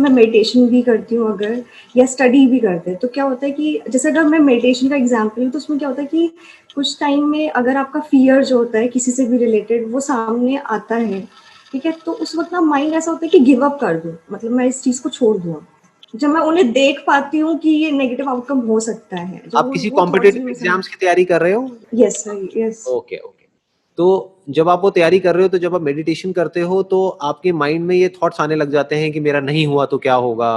मैं मेडिटेशन भी करती हूँ अगर, या स्टडी भी करते हैं, तो क्या होता है कि जैसे अगर मैं मेडिटेशन का एग्जांपल लूँ तो उसमें क्या होता है कि कुछ टाइम में अगर आपका फियर जो होता है किसी से भी रिलेटेड वो सामने आता है, ठीक है, तो उस वक्त ना माइंड ऐसा होता है कि गिव अप कर दूं, मतलब मैं इस चीज को छोड़ दूं। जब मैं उन्हें देख पाती हूँ कि ये नेगेटिव आउटकम हो सकता है, जब आप किसी वो थॉट्स भी कॉम्पिटिटिव मेरे एग्जाम्स सामने। की तैयारी कर रहे हो? Yes yes. Okay okay. तो जब आप वो तैयारी कर रहे हो, तो जब आप मेडिटेशन करते हो तो आपके माइंड में ये थॉट्स आने लग जाते हैं कि मेरा नहीं हुआ तो क्या होगा,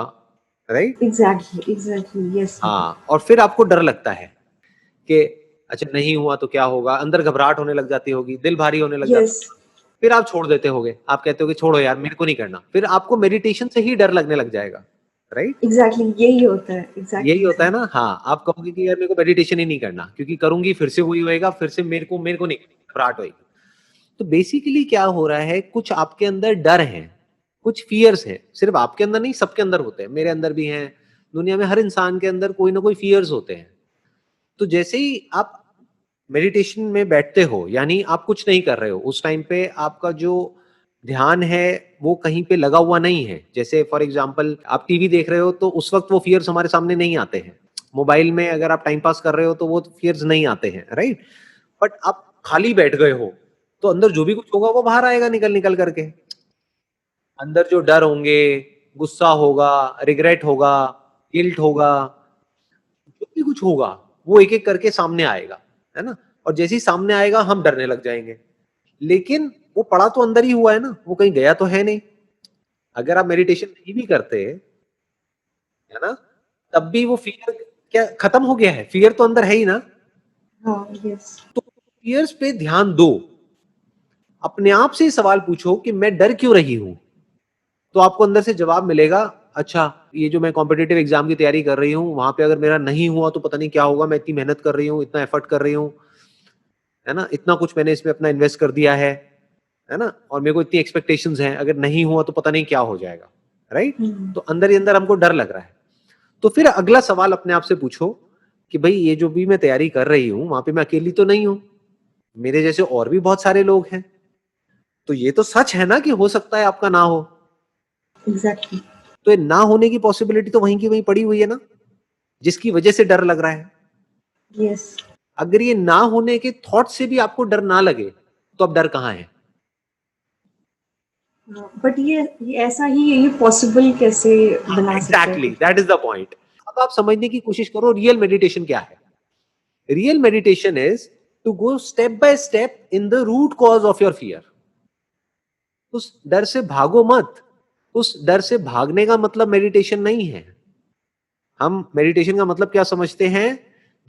राइट? Exactly exactly, yes. हाँ, और फिर आपको डर लगता है कि अच्छा नहीं हुआ तो क्या होगा, अंदर घबराहट होने लग जाती होगी, दिल भारी होने लग जाता यस होगा। फिर आप छोड़ देते होगे, आप कहते हो कि छोड़ो यार, मेरे को नहीं करना, फिर आपको मेडिटेशन से ही डर लगने लग जाएगा, राइट? एग्जैक्टली, यही होता है, यही एग्जैक्टली होता है सर। ना। हाँ, आप कहोगे कि यार मेरे को मेडिटेशन ही नहीं करना, क्योंकि करूंगी फिर से वही होएगा, फिर से मेरे को नहीं, घबराहट होएगी। तो बेसिकली क्या हो रहा है, कुछ आपके अंदर डर हैं, कुछ फियर्स हैं, सिर्फ आपके अंदर नहीं, सबके अंदर होते हैं, मेरे अंदर भी हैं, दुनिया में हर इंसान के अंदर कोई ना कोई फियर्स होते हैं। तो जैसे ही आप मेडिटेशन में बैठते हो, यानी आप कुछ नहीं कर रहे हो, उस टाइम पे आपका जो ध्यान है वो कहीं पे लगा हुआ नहीं है। जैसे फॉर एग्जांपल आप टीवी देख रहे हो तो उस वक्त वो फियर्स हमारे सामने नहीं आते हैं। मोबाइल में अगर आप टाइम पास कर रहे हो तो वो फियर्स नहीं आते हैं, राइट? बट आप खाली बैठ गए हो तो अंदर जो भी कुछ होगा वो बाहर आएगा निकल निकल करके। अंदर जो डर होंगे, गुस्सा होगा, रिग्रेट होगा, गिल्ट होगा, जो भी कुछ होगा वो एक एक करके सामने आएगा, है ना? और जैसे ही सामने आएगा हम डरने लग जाएंगे। लेकिन वो पड़ा तो अंदर ही हुआ है ना, वो कहीं गया तो है नहीं। अगर आप मेडिटेशन नहीं भी करते, है ना, तब भी वो फियर क्या खत्म हो गया है? फियर तो अंदर है ही ना। हाँ यस। तो फियर्स पे ध्यान दो, अपने आप से सवाल पूछो कि मैं डर क्यों रही हूं, तो आपको अंदर से जवाब मिलेगा। अच्छा, ये जो मैं कॉम्पिटिटिव एग्जाम की तैयारी कर रही हूँ, वहां पे अगर मेरा नहीं हुआ तो पता नहीं क्या होगा, मैं इतनी मेहनत कर रही हूँ, इतना एफर्ट कर रही हूँ, है ना, इतना कुछ मैंने इसमें अपना इन्वेस्ट कर दिया है ना, और मेरे को इतनी एक्सपेक्टेशंस हैं, अगर नहीं हुआ तो पता नहीं क्या हो जाएगा, राइट? तो अंदर ही अंदर हमको डर लग रहा है। तो फिर अगला सवाल अपने आप से पूछो कि भाई ये जो भी मैं तैयारी कर रही हूँ, वहां पे मैं अकेली तो नहीं हूँ, मेरे जैसे और भी बहुत सारे लोग हैं। तो ये तो सच है ना कि हो सकता है आपका ना हो। एग्जैक्टली। तो ये ना होने की पॉसिबिलिटी तो वहीं की वहीं पड़ी हुई है ना, जिसकी वजह से डर लग रहा है। यस। अगर ये ना होने के थॉट से भी आपको डर ना लगे, तो अब डर कहाँ है? बट ये ऐसा ही है, ये पॉसिबल कैसे बना सकते एग्जैक्टली, हैं? That is the point. अब आप समझने की कोशिश करो रियल मेडिटेशन क्या है। Real meditation is to go step by step in the root cause of your fear. उस डर से भागो मत। उस डर से भागने का मतलब मेडिटेशन नहीं है। हम मेडिटेशन का मतलब क्या समझते हैं?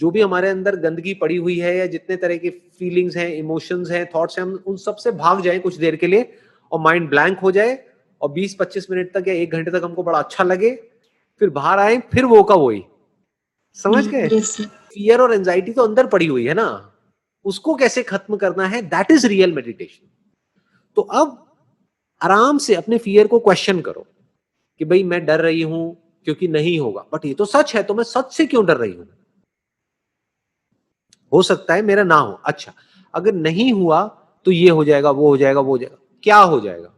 जो भी हमारे अंदर गंदगी पड़ी हुई है, या जितने तरह की फीलिंग्स हैं, इमोशंस हैं, थॉट्स हैं, हम उन सब से भाग जाएं कुछ देर के लिए, और माइंड ब्लैंक हो जाए, और 20-25 मिनट तक या 1 घंटे तक हमको बड़ा अच्छा लगे, फिर बाहर आए, फिर वो का वही। समझ गए? यस। फियर और एंजाइटी तो अंदर पड़ी हुई है ना, उसको कैसे खत्म करना है, दैट इज रियल मेडिटेशन। तो अब आराम से अपने फियर को क्वेश्चन करो कि भाई मैं डर रही हूं क्योंकि नहीं होगा, बट ये तो सच है, तो मैं सच से क्यों डर रही हूं? हो सकता है मेरा ना हो। अच्छा, अगर नहीं हुआ तो ये हो जाएगा, वो हो जाएगा, वो हो जाएगा, क्या हो जाएगा?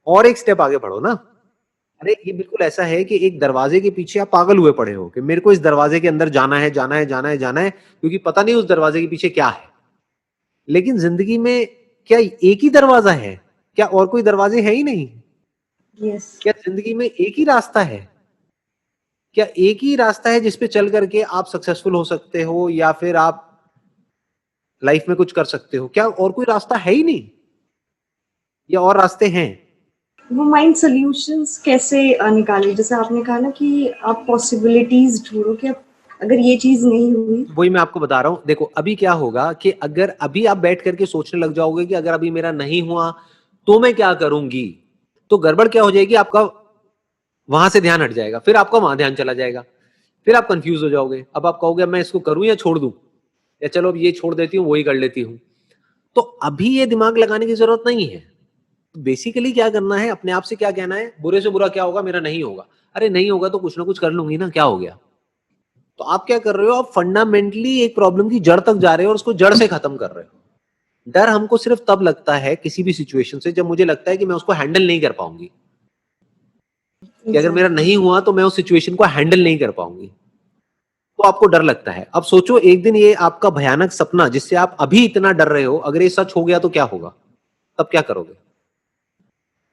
और एक स्टेप आगे बढ़ो ना। अरे ये बिल्कुल ऐसा है कि एक दरवाजे के पीछे आप पागल हुए पड़े हो कि मेरे को इस दरवाजे के अंदर जाना है, जाना है, जाना है, जाना है, क्योंकि पता नहीं उस दरवाजे के पीछे क्या है। लेकिन जिंदगी में क्या एक ही दरवाजा है? क्या और कोई दरवाजे है ही नहीं? यस। क्या जिंदगी में एक ही रास्ता है? क्या एक ही रास्ता है जिसपे चल करके आप सक्सेसफुल हो सकते हो, या फिर आप लाइफ में कुछ कर सकते हो? क्या और कोई रास्ता है ही नहीं, या और रास्ते हैं? वो माइंड सॉल्यूशंस कैसे निकाले, जैसे आपने कहा ना कि आप पॉसिबिलिटीज ढूंढो कि अगर ये चीज नहीं हुई। वही मैं आपको बता रहा हूं। देखो अभी क्या होगा कि अगर अभी आप बैठ करके सोचने लग जाओगे कि अगर अभी मेरा नहीं हुआ तो मैं क्या करूंगी, तो गड़बड़ क्या हो जाएगी, आपका वहां से ध्यान हट जाएगा, फिर आपका वहां ध्यान चला जाएगा, फिर आप कंफ्यूज हो जाओगे। अब आप कहोगे मैं इसको करूं या छोड़ दूं, या चलो अब ये छोड़ देती हूँ, वही कर लेती हूँ। तो अभी ये दिमाग लगाने की जरूरत नहीं है। बेसिकली क्या करना है, अपने आप से क्या कहना है, बुरे से बुरा क्या होगा, मेरा नहीं होगा। अरे नहीं होगा तो कुछ ना कुछ कर लूंगी ना, क्या हो गया? तो आप क्या कर रहे हो, आप फंडामेंटली एक प्रॉब्लम की जड़ तक जा रहे हो और उसको जड़ से खत्म कर रहे हो। डर हमको सिर्फ तब लगता है किसी भी सिचुएशन से जब मुझे लगता है कि मैं उसको हैंडल नहीं कर पाऊंगी। कि अगर मेरा नहीं हुआ तो मैं उस सिचुएशन को हैंडल नहीं कर पाऊंगी, तो आपको डर लगता है। अब सोचो एक दिन ये आपका भयानक सपना जिससे आप अभी इतना डर रहे हो, अगर ये सच हो गया तो क्या होगा? तब क्या करोगे?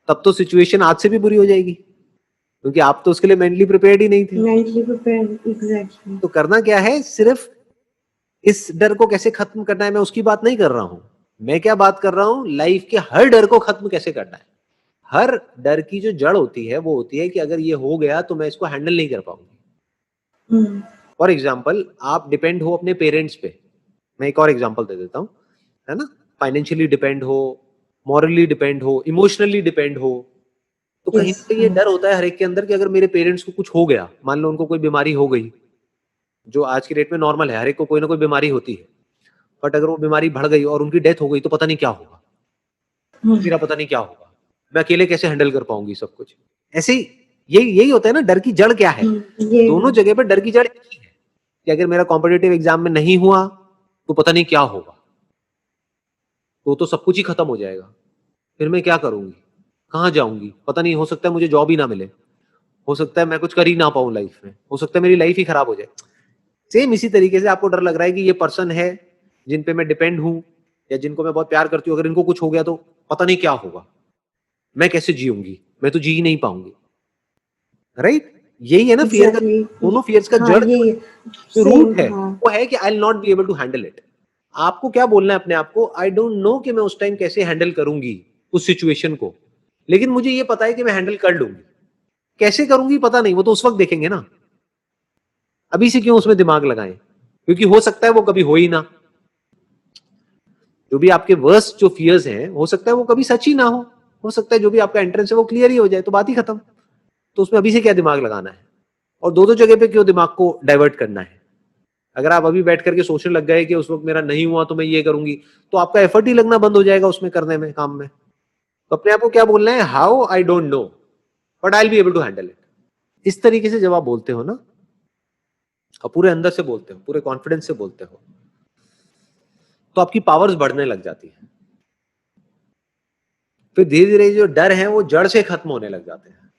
तब तो सिचुएशन आज से भी बुरी हो जाएगी, क्योंकि आप तो उसके लिए मेंटली प्रिपेयर्ड ही नहीं थे। Mentally prepare, exactly. तो करना क्या है, सिर्फ इस डर को कैसे खत्म करना है, मैं उसकी बात नहीं कर रहा हूं। मैं क्या बात कर रहा हूं, लाइफ के हर डर को खत्म कैसे करना है। हर डर की जो जड़ होती है वो होती है कि अगर ये हो गया तो मैं इसको हैंडल नहीं कर पाऊंगी। फॉर एग्जाम्पल, आप डिपेंड हो अपने पेरेंट्स पे। मैं एक और एग्जाम्पल दे देता हूँ, है ना। फाइनेंशियली डिपेंड हो, मॉरली डिपेंड हो, इमोशनली डिपेंड हो, तो कहीं यस। ना कहीं ये डर होता है हर एक के अंदर कि अगर मेरे पेरेंट्स को कुछ हो गया, मान लो उनको कोई बीमारी हो गई, जो आज की डेट में नॉर्मल है, हर एक को कोई ना कोई बीमारी होती है, बट अगर वो बीमारी बढ़ गई और उनकी डेथ हो गई तो पता नहीं क्या होगा, मेरा पता नहीं क्या होगा, मैं अकेले कैसे हैंडल कर पाऊंगी सब कुछ। ऐसे ही यही यही होता है ना, डर की जड़ क्या है। ये दोनों जगह पर डर की जड़ एक ही है कि अगर मेरा कॉम्पिटिटिव एग्जाम में नहीं हुआ तो पता नहीं क्या होगा, तो सब कुछ ही खत्म हो जाएगा, फिर मैं क्या करूंगी, कहाँ जाऊंगी, पता नहीं, हो सकता है मुझे जॉब ही ना मिले, हो सकता है मैं कुछ कर ही ना पाऊं लाइफ में, हो सकता है मेरी लाइफ ही खराब हो जाए। सेम इसी तरीके से आपको डर लग रहा है कि ये पर्सन है जिन पे मैं डिपेंड हूं या जिनको मैं बहुत प्यार करती हूँ, अगर इनको कुछ हो गया तो पता नहीं क्या होगा, मैं कैसे जीऊंगी, मैं तो जी ही नहीं पाऊंगी। राइट, यही है ना फियर का। एग्जैक्टली। दोनों फियर्स का हाँ, जड़ ये जो सेम। रूट है हाँ। वो है कि I will not be able to handle it. आपको क्या बोलना है अपने आप को, आई डोंट नो कि मैं उस टाइम कैसे हैंडल करूंगी उस सिचुएशन को, लेकिन मुझे ये पता है कि मैं हैंडल कर लूंगी। कैसे करूंगी पता नहीं, वो तो उस वक्त देखेंगे ना, अभी से क्यों उसमें दिमाग लगाएं, क्योंकि हो सकता है वो कभी हो ही ना। जो भी आपके वर्स्ट जो फियर्स हैं, हो सकता है वो कभी सच ही ना हो सकता है जो भी आपका एंट्रेंस है वो क्लियर ही हो जाए, तो बात ही खत्म। तो उसमें अभी से क्या दिमाग लगाना है, और दो दो जगह पे क्यों दिमाग को डाइवर्ट करना है। अगर आप अभी बैठ करके सोचने लग गए कि उस वक्त मेरा नहीं हुआ तो मैं ये करूंगी, तो आपका एफर्ट ही लगना बंद हो जाएगा उसमें करने में, काम में। तो अपने आप को क्या बोलना है, how I don't know but I will be able to handle it. इस तरीके से जब आप बोलते हो ना, और पूरे अंदर से बोलते हो, पूरे कॉन्फिडेंस से बोलते हो, तो आपकी पावर्स बढ़ने लग जाती है। फिर धीरे धीरे जो डर है वो जड़ से खत्म होने लग जाते हैं।